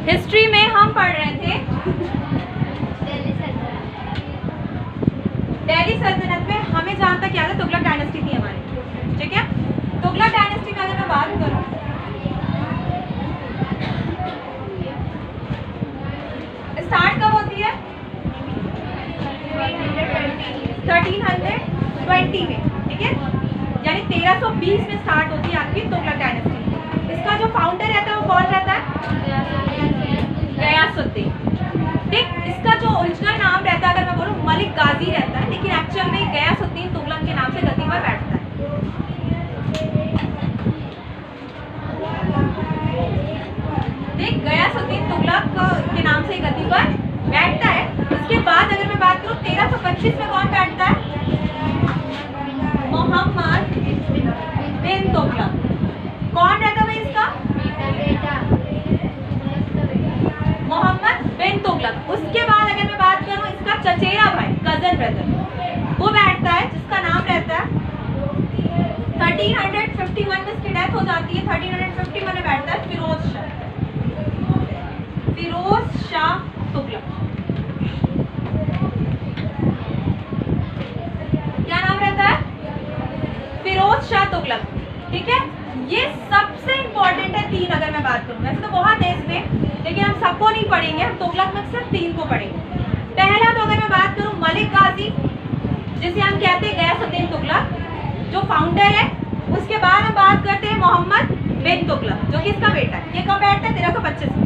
History में हम पढ़ रहे थे दिल्ली सल्तनत में हमें जहाँ तक याद है तुगलक डायनेस्टी थी हमारी, ठीक है। तुगलक डायनेस्टी में अगर मैं बात करूँ, स्टार्ट कब होती है? 1320 में, ठीक है, यानी 1320 में स्टार्ट होती है आपकी तुगलक डायनेस्टी। इसका जो फाउंडर रहता है वो कौन रहता है? गयासुद्दीन। ठीक, इसका जो ओरिजिनल नाम रहता है अगर मैं बोलूँ मलिक गाजी रहता है, लेकिन एक्चुअल में गयासुद्दीन तुगलक के नाम से गद्दी पर बैठता है। देख, गयासुद्दीन तुगलक के नाम से गद्दी पर बैठता है। इसके बाद अगर मैं बात करूँ 1325 में कौन बैठता है? मोहम्मद बिन तुगलक। कौन रहता है इसका? मोहम्मद बिन तुगलक। उसके बाद अगर मैं बात करूं इसका चचेरा भाई, कजन ब्रदर, वो बैठता है जिसका नाम रहता है 1351 में इसकी डेथ हो जाती है। 1351 में बैठता है फिरोज शाह तुगलक। क्या नाम रहता है? फिरोज शाह तुगलक, ठीक है। ये सबसे इंपॉर्टेंट है तीन, अगर मैं बात करूं। वैसे तो बहुत है इसमें, लेकिन हम सबको नहीं पढ़ेंगे, हम तुगलक में सिर्फ तीन को पढ़ेंगे। पहला तो अगर मैं बात करूं मलिक गाजी, जिसे हम कहते हैं गयासुद्दीन तुगलक, जो फाउंडर है। उसके बाद हम बात करते हैं मोहम्मद बिन तुगलक, जो कि इसका बेटा है। ये कब बैठता है? 1325 में।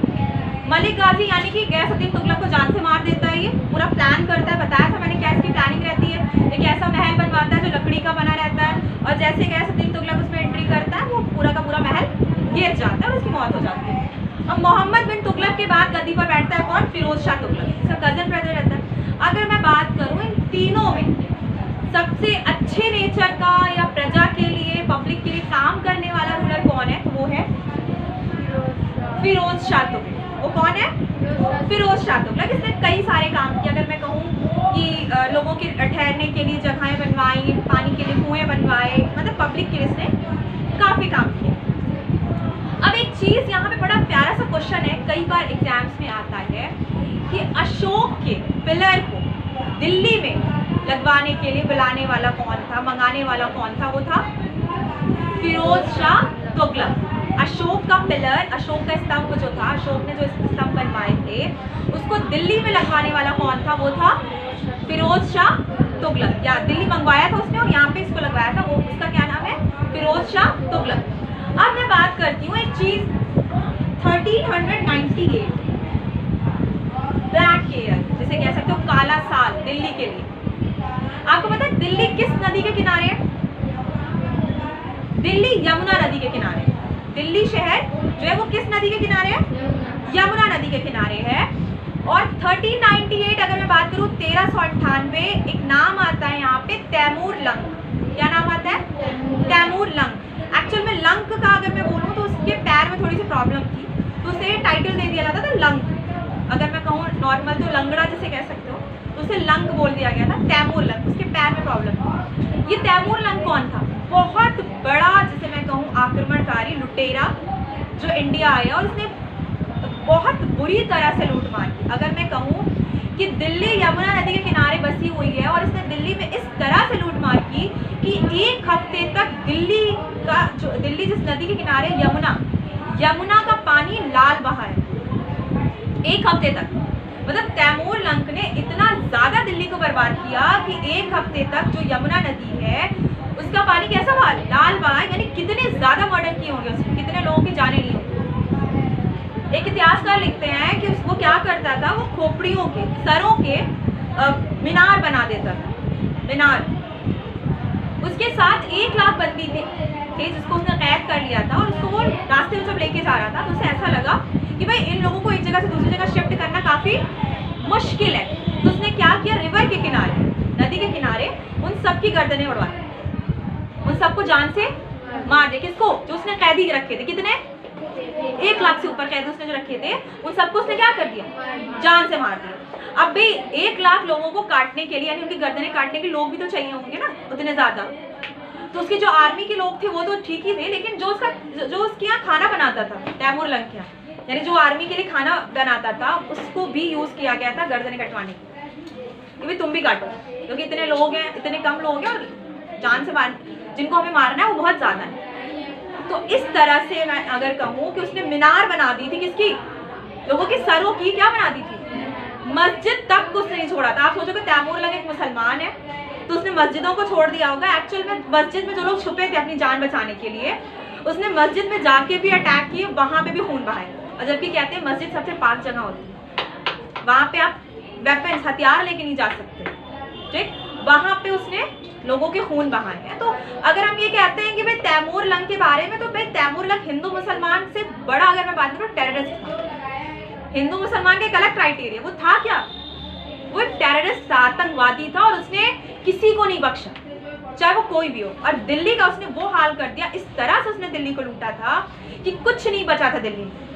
मलिक गाजी यानी कि गयासुद्दीन तुगलक को जान से मार देता है। ये पूरा प्लान करता है, बताया था मैंने क्या इसकी प्लानिंग रहती है। एक ऐसा महल बनवाता है जो लकड़ी का बना रहता है, और जैसे गयासुद्दीन तुगलक उसमें एंट्री करता है वो पूरा का पूरा महल गिर जाता है और उसकी मौत हो जाती है। अब मोहम्मद बिन तुगलक के बाद गद्दी पर बैठता है कौन? फिरोज शाह तुगलक, इसका कजन ब्रदर रहता है। अगर मैं बात करूं इन तीनों में सबसे अच्छे नेचर का या प्रजा के लिए, पब्लिक के लिए काम करने वाला रूलर कौन है? तो वो है फिरोज शाह तुगलक। वो कौन है? फिरोज शाह तुगलक। इसने कई सारे काम किए। अगर मैं कहूँ कि लोगों के ठहरने के लिए जगहें बनवाई, पानी के लिए कुएं बनवाए, मतलब पब्लिक के लिए इसने काफी काम किए। अब एक चीज यहाँ पे बड़ा प्यारा सा क्वेश्चन है, कई बार एग्जाम्स में आता है कि अशोक के पिलर को दिल्ली में लगवाने के लिए बुलाने वाला कौन था, मंगाने वाला कौन था? वो था फिरोज शाह तुगलक। अशोक का पिलर, अशोक का स्तंभ जो था, अशोक ने जो स्तंभ बनवाए थे, उसको दिल्ली में लगवाने वाला कौन था? वो था फिरोज शाह तुगलक। या दिल्ली मंगवाया था उसने और यहाँ पे इसको लगवाया था, वो उसका क्या नाम है? फिरोज शाह तुगलक। अब मैं बात करती हूँ एक चीज, 1398 ब्लैक ईयर जिसे कह सकते हो काला साल दिल्ली के लिए। आपको पता है दिल्ली किस नदी के किनारे है? दिल्ली यमुना नदी के किनारे। दिल्ली शहर जो है वो किस नदी के किनारे है? यमुना नदी के किनारे है। और 1398 अगर मैं बात करूँ 1398, एक नाम आता है यहाँ पे तैमूर लंग। क्या नाम आता है? तैमूर लंग। एक्चुअल में लंग का अगर मैं बोलूँ तो उसके पैर में थोड़ी सी प्रॉब्लम थी, तो उसे टाइटल दे दिया जाता था लंग। अगर मैं कहूँ नॉर्मल तो लंगड़ा जिसे कह सकते हो, तो उसे लंग बोल दिया गया था, तैमूर लंग। उसके पैर में प्रॉब्लम थी। ये तैमूर लंग कौन था? बहुत बड़ा जिसे मैं कहूँ आक्रमणकारी लुटेरा जो इंडिया आया और उसने बहुत बुरी तरह से लूट मार की। अगर मैं कहूँ कि दिल्ली यमुना नदी के किनारे बसी हुई है और इसने दिल्ली में इस तरह से लूट मार की कि एक हफ्ते तक दिल्ली जिस नदी के किनारे यमुना का पानी लाल बहा है, एक हफ्ते तक। मतलब तैमूर लंग ने इतना ज्यादा दिल्ली को बर्बाद किया कि एक हफ्ते तक जो यमुना नदी है उसका पानी कैसा बहा? लाल बहा। यानी कितने ज्यादा मर्डर किए होंगे उसने, कितने लोगों की जाने ली होंगी। एक इतिहासकार लिखते हैं कि उसको क्या करता था, वो खोपड़ियों के, सरों के मीनार बना देता था, मीनार। उसके साथ 1 लाख बंदी थे जिसको उसने कैद कर लिया था, और उसको वो रास्ते में जब लेके जा रहा था तो उसे ऐसा लगा कि भाई इन लोगों को एक जगह से दूसरी जगह शिफ्ट करना काफी मुश्किल है। तो उसने क्या किया, रिवर के किनारे, नदी के किनारे उन सब की गर्दनें उड़वा दी, उन सबको जान से मार दे। किसको? जो उसने कैदी रखे थे। कितने? 1 लाख से ऊपर कैदी उसने जो रखे थे, उन सबको उसने क्या कर दिया? जान से मार दिया। अब भी 1 लाख लोगों को काटने के लिए, यानी उनकी गर्दनें काटने के लोग भी तो चाहिए होंगे ना, उतने ज्यादा। तो उसके जो आर्मी के लोग थे वो तो ठीक ही थे, लेकिन जो उसके यहाँ खाना बनाता था तैमूर लंग के यहाँ, यानी जो आर्मी के लिए खाना बनाता था उसको भी यूज किया गया था गर्दनें कटवाने की, भी तुम भी काटो, क्योंकि इतने लोग हैं, इतने कम लोग हैं और जान से जिनको हमें मारना है वो बहुत ज्यादा है। तो इस तरह से मैं अगर कहूँ कि उसने मीनार बना दी थी, किसकी, लोगों के सरों की क्या बना दी थी, मस्जिद तक उसने नहीं छोड़ा था। आप सोचोगे तैमूर लंग एक मुसलमान है तो उसने मस्जिदों को छोड़ दिया होगा। एक्चुअल में मस्जिद में जो लोग छुपे थे अपनी जान बचाने के लिए, उसने मस्जिद में जाके भी अटैक किए, वहां पे भी खून बहाया। और जबकि कहते हैं मस्जिद सबसे पाक जगह होती है, वहां पे आप वेपन्स हथियार लेके नहीं जा सकते, ठीक। वहां पे उसने लोगों के खून बहाए हैं। तो अगर हम ये कहते हैं कि भाई तैमूर लंग के बारे में, तो भाई तैमूर लंग हिंदू मुसलमान से बड़ा, अगर मैं बात करूँ, टेररिस्ट था। हिंदू मुसलमान का एक अलग क्राइटेरिया, वो था क्या, वो एक टेररिस्ट था, आतंकवादी था, और उसने किसी को नहीं बख्शा, चाहे वो कोई भी हो। और दिल्ली का उसने वो हाल कर दिया, इस तरह से उसने दिल्ली को लूटा था कि कुछ नहीं बचा था दिल्ली में।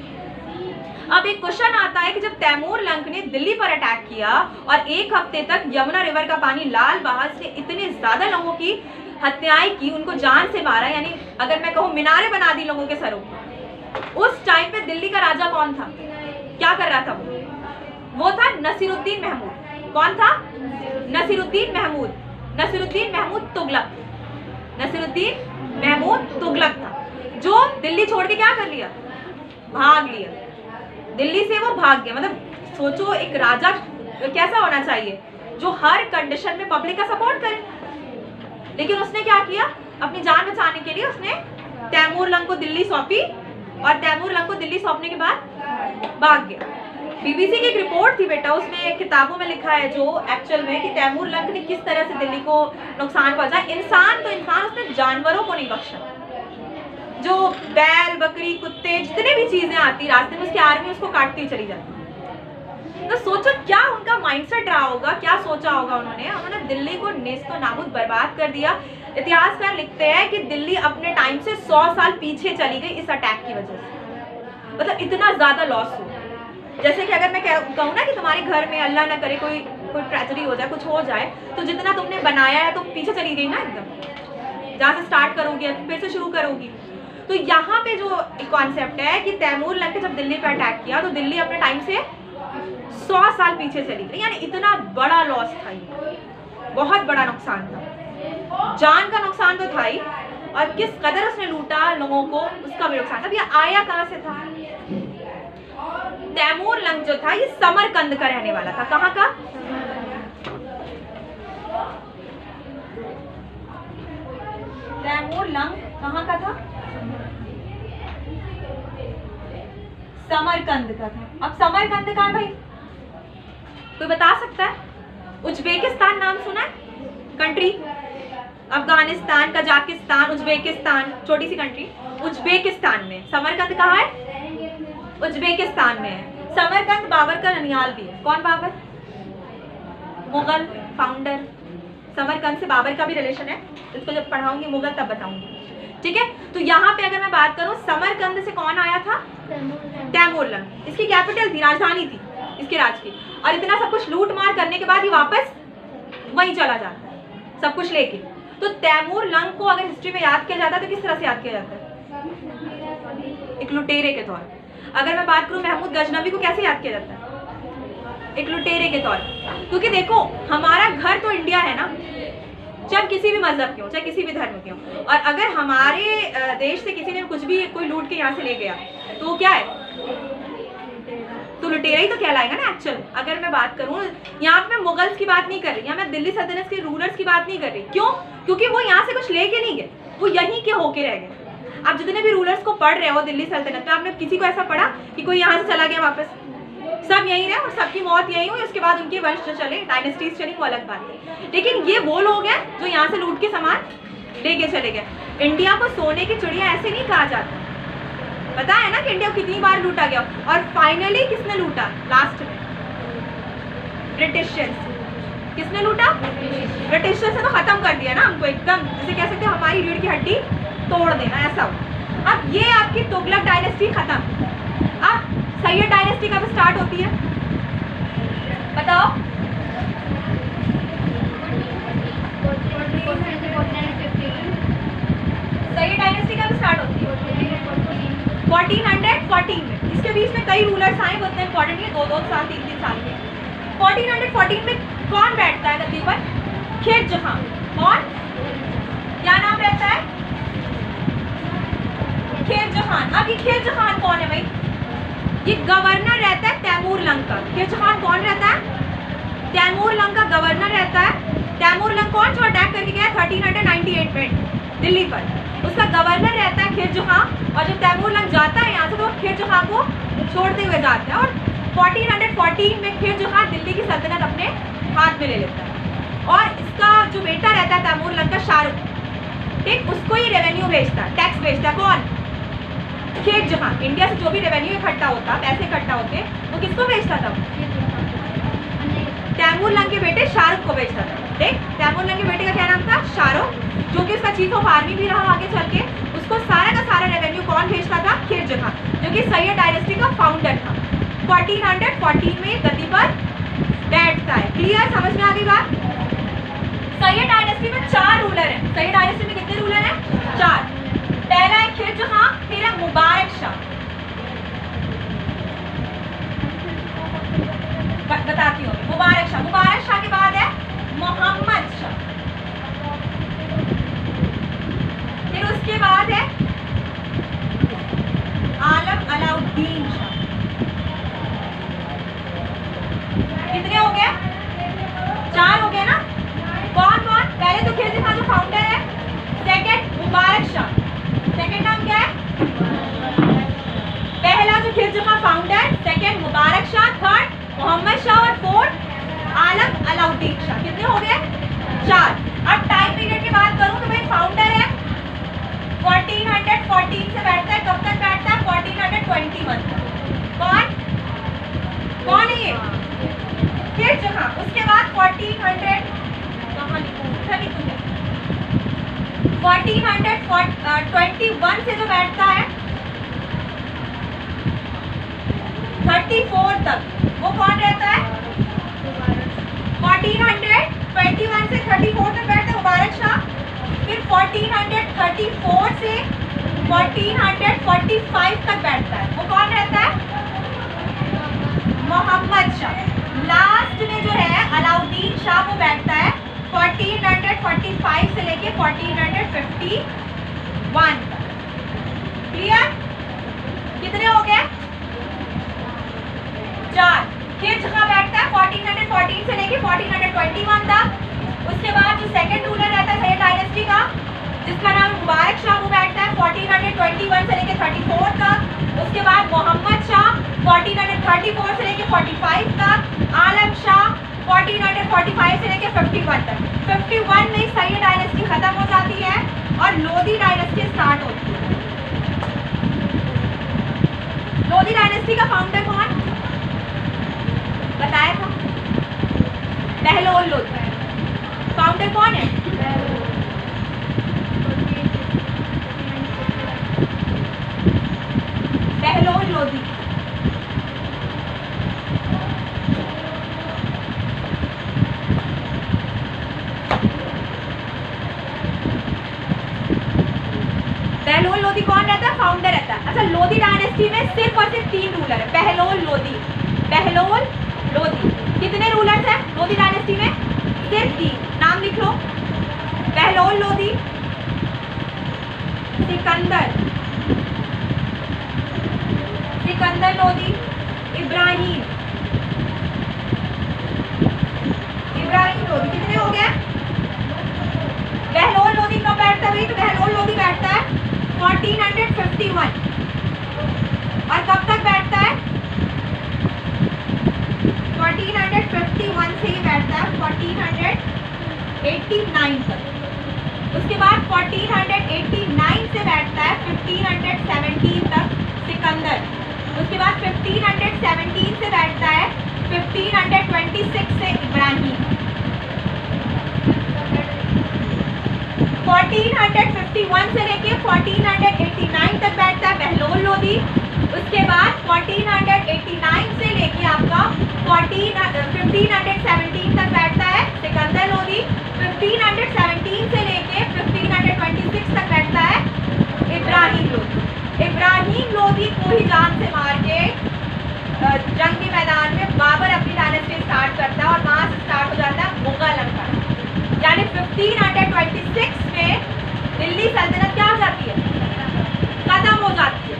अब एक क्वेश्चन आता है कि जब तैमूर लंग ने दिल्ली पर अटैक किया और एक हफ्ते तक यमुना रिवर का पानी लाल बहा से इतने ज्यादा लोगों की हत्याएं की, उनको जान से मारा, यानी अगर मैं कहूँ मीनारें बना दी लोगों के सरों, उस टाइम पे दिल्ली का राजा कौन था, क्या कर रहा था वो था नसीरुद्दीन महमूद। कौन था, नसीरुद्दीन महमूद, नसीरुद्दीन महमूद तुगलक, नसीरुद्दीन महमूद तुगलक था, जो दिल्ली छोड़ के क्या कर लिया, भाग लिया, दिल्ली से वो भाग गया। मतलब सोचो एक राजा कैसा होना चाहिए, जो हर कंडीशन में पब्लिक का सपोर्ट करे। लेकिन उसने क्या किया, अपनी जान बचाने के लिए उसने तैमूर लंग को दिल्ली सौंपी, और तैमूर लंग को दिल्ली सौंपने के बाद भाग गया। बीबीसी की एक रिपोर्ट थी बेटा, उसमें किताबों में लिखा है जो एक्चुअल में कि तैमूर लंग ने किस तरह से दिल्ली को नुकसान पहुंचा। इंसान तो इंसान, उसने जानवरों को नहीं बख्शा, जो बैल बकरी कुत्ते जितने भी चीजें आती रास्ते में, उसकी आर्मी उसको काटती चली जाती। तो सोचो क्या उनका माइंडसेट रहा होगा, क्या सोचा होगा उन्होंने दिल्ली को नेस्तो नाबूद बर्बाद कर दिया। इतिहासकार लिखते हैं कि दिल्ली अपने टाइम से 100 साल पीछे चली गई इस अटैक की वजह से। मतलब इतना ज्यादा लॉस हुआ। जैसे कि अगर मैं कहूँ ना कि तुम्हारे घर में अल्लाह ना करे कोई ट्रेजेडी हो जाए, कुछ हो जाए, तो जितना तुमने बनाया है तो पीछे चली गई ना एकदम, जहाँ से स्टार्ट करोगी फिर से शुरू करोगी। तो यहाँ पे जो कॉन्सेप्ट है कि तैमूर लंग ने जब दिल्ली पे अटैक किया तो दिल्ली अपने टाइम से 100 साल पीछे चली गई, यानी इतना बड़ा लॉस था, बहुत बड़ा नुकसान था, जान का नुकसान तो था ही, और किस कदर उसने लूटा लोगों को उसका भी नुकसान था। ये आया कहाँ से था, तैमूर लंग जो था ये समरकंद का रहने वाला था। कहाँ का, तैमूर लंग कहाँ का था, समरकंद का था। अब समरकंद कहाँ भाई, कोई बता सकता है? उज्बेकिस्तान नाम सुना है कंट्री, अफगानिस्तान, कजाकिस्तान, उज्बेकिस्तान, छोटी सी कंट्री उज्बेकिस्तान में। समरकंद कहाँ है, उज्बेकिस्तान में है। समरकंद बाबर का ननियाल भी है। कौन बाबर, मुगल फाउंडर। समरकंद से बाबर का भी रिलेशन है, इसको जब पढ़ाऊंगी मुगल तब बताऊंगी, ठीक है। तो यहाँ पे अगर मैं बात करूँ समरकंद से कौन आया था, तैमूर लंग। इसकी कैपिटल थी, राजधानी थी इसके राज की, और इतना सब कुछ लूट मार करने के बाद ही वापस वहीं चला जाता है सब कुछ लेके। तो तैमूर लंग को अगर हिस्ट्री में याद किया जाता है तो किस तरह से याद किया जाता है, एक लुटेरे के तौर। अगर मैं बात करूँ महमूद गजनवी को कैसे याद किया जाता है, एक लुटेरे के तौर। क्योंकि देखो हमारा घर तो इंडिया है ना, चाहे किसी भी मजहब के हो, चाहे किसी भी धर्म के हो, और अगर हमारे देश से किसी ने कुछ भी कोई लूट के यहाँ से ले गया तो वो क्या है, तो लुटेरा ही तो कहलाएगा ना एक्चुअल। अगर मैं बात करूँ यहाँ पे मैं मुगल्स की बात नहीं कर रही, यहाँ मैं दिल्ली सल्तनत के रूलर्स की बात नहीं कर रही। क्यों, क्योंकि वो यहाँ से कुछ लेके नहीं गए, वो यहीं के होके रह गए। आप जितने भी रूलर्स को पढ़ रहे हो दिल्ली सल्तनत में, आपने किसी को ऐसा पढ़ा कि कोई यहाँ से चला गया वापस, सब यहीं रहे और सबकी मौत यहीं हुई, उसके बाद उनके वंश जो चले, डायनेस्टीज चली, वो अलग बात है। लेकिन ये वो लोग हैं जो यहाँ से लूट के सामान लेके चले गए। इंडिया को सोने की चिड़िया ऐसे नहीं कहा जाता, पता है ना कि इंडिया को कितनी बार लूटा गया, और फाइनली किसने लूटा लास्ट में, ब्रिटिशर्स। किसने लूटा, ब्रिटिशर्स ने तो खत्म कर दिया ना हमको एकदम, जैसे कह सकते हो हमारी रीढ़ की हड्डी तोड़ देना, ऐसा हो। अब ये आपकी तुगलक डायनेस्टी खत्म, अब सैयद डायनेस्टी कब स्टार्ट होती है बताओ, सैयद डायनेस्टी कब स्टार्ट होती है 1414 में। इसके बीच में कई रूलर्स आए, वो इतने इंपॉर्टेंट नहीं है, 2-2 साल 3-3 साल के। 1414 में कौन बैठता है गद्दी पर? खिर जहां। और क्या नाम रहता है? खिर जहान। अब ये खिर जहान कौन है भाई? ये गवर्नर रहता है तैमूर लंग का। खिर जहान कौन रहता है? तैमूर लंग का गवर्नर रहता है। तैमूर लंग कौन जो अटैक करके गया 1398 में दिल्ली पर, उसका गवर्नर रहता है खिर जहां। और जब तैमूर लंग जाता है यहाँ से तो खिर जहां को छोड़ते हुए जाता है, और 1414 में खिर जहां दिल्ली की सल्तनत अपने हाथ में ले लेता है। और इसका जो बेटा रहता है तैमूर लंग का शाहरुख, ठीक, उसको ही रेवेन्यू भेजता है, टैक्स भेजता है। कौन? खिर जहां। इंडिया से जो भी रेवेन्यू इकट्ठा होता, पैसे इकट्ठा होते, वो किसको भेजता था? तैमूर लंग के बेटे शाहरुख को भेजता था। ठीक, तैमूर लंग के बेटे का क्या नाम था? शाहरुख, जो कि उसका चीफ ऑफ आर्मी भी रहा आगे चल के। उसको सारा का सारा रेवेन्यू कौन भेजता था? खिर जहां, जो कि सैयद डायनेस्टी का फाउंडर था। 1414 में गद्दी पर बैठता है। क्लियर? समझ में आ गई बात? सैयद डायनेस्टी में 4 रूलर हैं। सैयद डायनेस्टी में कितने रूलर हैं? 4। पहला है खिर जहां, फिर है मुबारक शाह। बताती हूँ। मुबारक शाह, मुबारक शाह के बाद है मोहम्मद शाह, फिर उसके बाद है आलम अलाउद्दीन शाह। कितने हो गए? 4 हो गए ना? कौन कौन? पहले तो खिर जहां जो फाउंडर है, सेकंड मुबारक शाह, सेकंड नाम क्या है? पहला जो खिर जहां founder, second Mubarak Shah, third Mohammad Shah, और फोर्थ आलम अलाउद्दीन शाह। कितने हो गए? 4। अब टाइम पीरियड की बात करूं तो भाई फाउंडर है 1414 से बैठता है, कब तक बैठता है? 1421 तक। कौन कौन है ये? खिर जहां। उसके बाद 1421 से जो बैठता है 34 तक, वो कौन रहता है? 1421 से 34 तक बैठता है मुबारक शाह। फिर 1434 से 1445 तक बैठता है, वो कौन रहता है? मोहम्मद शाह। लास्ट में जो है अलाउद्दीन शाह, वो बैठता है 1445 से लेके 1451 तक। क्लियर? कितने हो गए? 4। खिर जहां बैठता है 1414 से लेके 1421 तक। उसके बाद जो सेकंड रूलर रहता है सैयद डायनेस्टी का, जिसका नाम मुबारक शाह, वो बैठता है 1421 से लेके 34 तक। उसके बाद मोहम्मद शाह 1434 से लेके 45 तक। आलम शाह 1445 से लेके 51 तक। 51 में सैयद डायनेस्टी खत्म हो जाती है और लोधी डायनेस्टी स्टार्ट होती है। लोधी डायनेस्टी का फाउंडर कौन? बताया था, बहलोल लोधी। फाउंडर कौन है? बहलोल लोधी। बहलोल लोधी कौन रहता है? फाउंडर रहता है। अच्छा, लोधी डायनेस्टी में सिर्फ और सिर्फ 3 रूलर है। बहलोल लोधी, बहलोल लोधी। कितने रूलर्स हैं लोधी डायनेस्टी में? सिर्फ 3। नाम लिख लो। बहलोल लोधी, सिकंदर लोधी, इब्राहिम लोधी। कितने हो गए? बहलोल लोधी कब बैठता है भाई? तो बहलोल लोधी बैठता है 1451। और कब तक बैठता है? 1451 से ही बैठता है 1489 तक। उसके बाद 1489 से बैठता है 1517 तक सिकंदर। उसके बाद 1517 से बैठता है 1526 से इब्राहिम। 1451 से लेके 1489 तक बैठता है बहलोल लोधी। उसके बाद 1489 से लेके आपका 1517 तक बैठता है सिकंदर लोधी। 1517 से लेके 1526 तक बैठता है इब्राहिम लोधी। इब्राहिम लोधी को ही जान से मार के जंग के मैदान में बाबर अपनी डायनेस्टी स्टार्ट करता है और वहां से स्टार्ट हो जाता है मुगल एम्पायर। यानी 1526 में दिल्ली सल्तनत क्या हो जाती है, खत्म हो जाती है।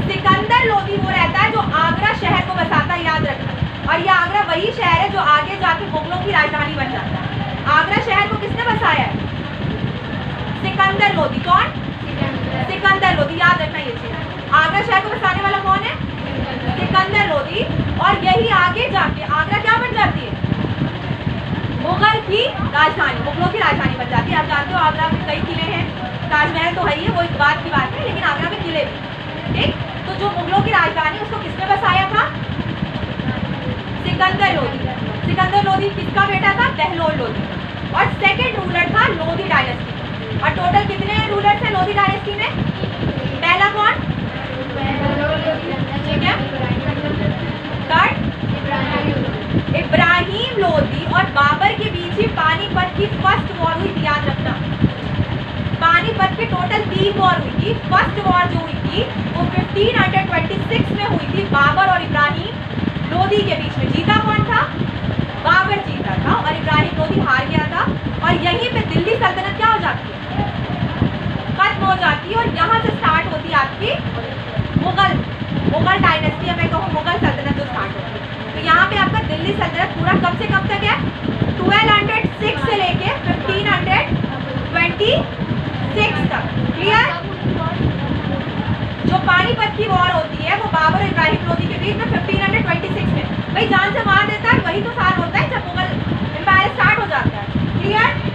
सिकंदर लोदी वो रहता है जो आगरा शहर को बसाता है, याद रखना। और ये आगरा वही शहर है जो आगे जाके मुगलों की राजधानी बन जाता है। आगरा शहर को किसने बसाया है, सिकंदर लोदी। कौन, सिकंदर लोदी, याद रखना ये चीज। आगरा शहर को बसाने वाला कौन है, सिकंदर लोदी। और यही आगे जाके आगरा क्या बन जाती है, मुगल की राजधानी, मुगलों की राजधानी बन जाती है। आप जानते हो आगरा में कई किले हैं, ताजमहल तो है ही है, वो एक बात की बात है, लेकिन आगरा में किले भी। ठीक, तो जो मुगलों की राजधानी उसको किसने बसाया था, सिकंदर लोदी। सिकंदर लोदी किसका बेटा था, बहलोल लोदी। और सेकंड रूलर था लोदी डायनेस्टी। और टोटल कितने रूलर्स हैं लोदी डायनेस्टी में, पहला कौन, ठीक है, थर्ड इब्राहिम लोदी। और बाबर के बीच ही पानीपत की फर्स्ट वॉर हुई थी, याद रखना। पानीपत के टोटल 3 वॉर हुई थी। फर्स्ट वॉर जो हुई थी वो 1526 में हुई थी, बाबर और इब्राहिम लोदी के बीच में। जीता कौन था, बाबर जीता था और इब्राहिम लोदी हार गया था। और यहीं पे दिल्ली सल्तनत क्या हो जाती है, खत्म हो जाती है। और यहाँ से स्टार्ट होती है आपकी मुगल डायनेस्टी, या मैं कहूँ मुगल सल्तनत जो स्टार्ट होती है। तो यहाँ पे आपका दिल्ली सल्तनत पूरा कब से कब तक है, 1206 से लेके 1526 तक। क्लियर। जो पानीपत की वॉर होती है वो बाबर और इब्राहिम लोदी के बीच में 1526 में। भाई जान से मार देता है, वही तो साल होता है जब मुगल एम्पायर स्टार्ट हो जाता है। क्लियर।